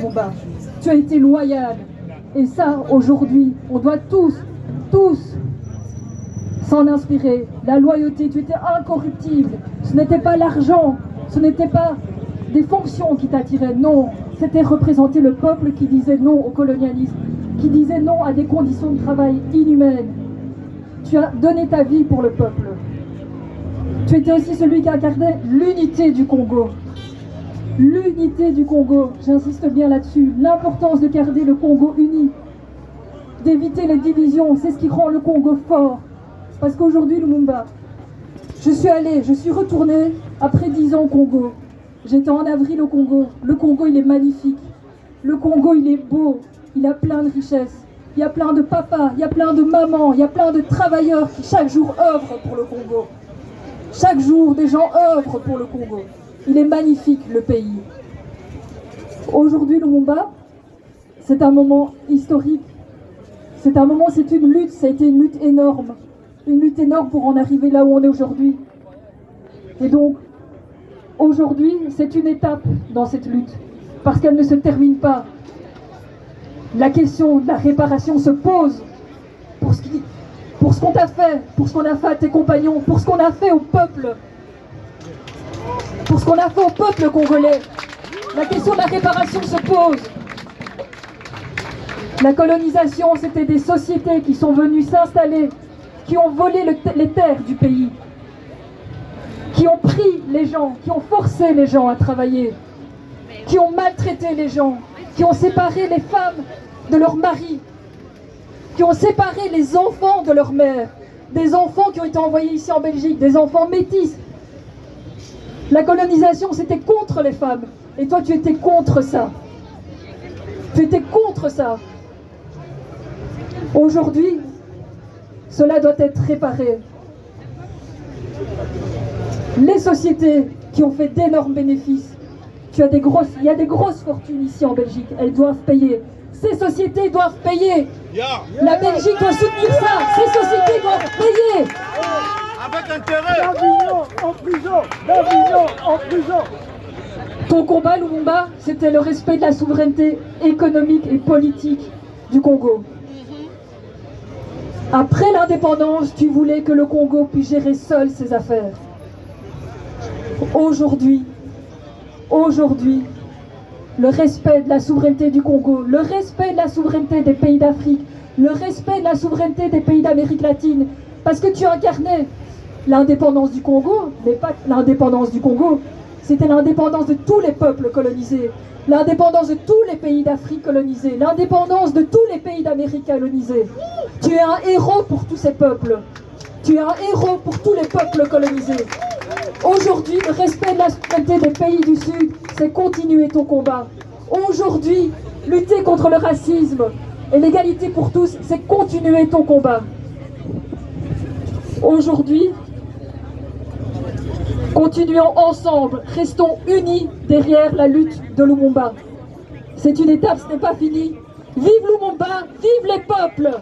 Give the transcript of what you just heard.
Lumumba. Tu as été loyal. Et ça, aujourd'hui, on doit tous s'en inspirer. La loyauté, tu étais incorruptible. Ce n'était pas l'argent, ce n'était pas des fonctions qui t'attiraient. Non, c'était représenter le peuple qui disait non au colonialisme, qui disait non à des conditions de travail inhumaines. Tu as donné ta vie pour le peuple. Tu étais aussi celui qui incarnait l'unité du Congo. L'unité du Congo, j'insiste bien là-dessus, l'importance de garder le Congo uni, d'éviter les divisions, c'est ce qui rend le Congo fort. Parce qu'aujourd'hui, Lumumba, je suis retournée après 10 ans au Congo. J'étais en avril au Congo. Le Congo, il est magnifique. Le Congo, il est beau. Il a plein de richesses. Il y a plein de papas, il y a plein de mamans, il y a plein de travailleurs qui chaque jour œuvrent pour le Congo. Chaque jour, des gens œuvrent pour le Congo. Il est magnifique, le pays. Aujourd'hui, Lumumba, c'est un moment historique. C'est un moment, c'est une lutte, ça a été une lutte énorme. Une lutte énorme pour en arriver là où on est aujourd'hui. Et donc, aujourd'hui, c'est une étape dans cette lutte, parce qu'elle ne se termine pas. La question de la réparation se pose pour ce qu'on t'a fait, pour ce qu'on a fait à tes compagnons, pour ce qu'on a fait au peuple. Pour ce qu'on a fait au peuple congolais. La question de la réparation se pose. La colonisation, c'était des sociétés qui sont venues s'installer, qui ont volé les terres du pays, qui ont pris les gens, qui ont forcé les gens à travailler, qui ont maltraité les gens, qui ont séparé les femmes de leurs maris, qui ont séparé les enfants de leurs mères, des enfants qui ont été envoyés ici en Belgique, des enfants métis. La colonisation, c'était contre les femmes. Et toi, tu étais contre ça. Tu étais contre ça. Aujourd'hui, cela doit être réparé. Les sociétés qui ont fait d'énormes bénéfices, il y a des grosses fortunes ici en Belgique, elles doivent payer. Ces sociétés doivent payer. La Belgique doit soutenir ça. Ces sociétés doivent payer. Avec intérêt. Davignon en prison. Davignon en prison. Ton combat, Lumumba, c'était le respect de la souveraineté économique et politique du Congo. Après l'indépendance, tu voulais que le Congo puisse gérer seul ses affaires. Aujourd'hui, le respect de la souveraineté du Congo, le respect de la souveraineté des pays d'Afrique, le respect de la souveraineté des pays d'Amérique latine, parce que tu incarnais l'indépendance du Congo, mais pas l'indépendance du Congo, c'était l'indépendance de tous les peuples colonisés, l'indépendance de tous les pays d'Afrique colonisés, l'indépendance de tous les pays d'Amérique colonisés. Tu es un héros pour tous ces peuples. Tu es un héros pour tous les peuples colonisés. Aujourd'hui, le respect de la souveraineté des pays du Sud, c'est continuer ton combat. Aujourd'hui, lutter contre le racisme et l'égalité pour tous, c'est continuer ton combat. Aujourd'hui, continuons ensemble, restons unis derrière la lutte de Lumumba. C'est une étape, ce n'est pas fini. Vive Lumumba, vive les peuples!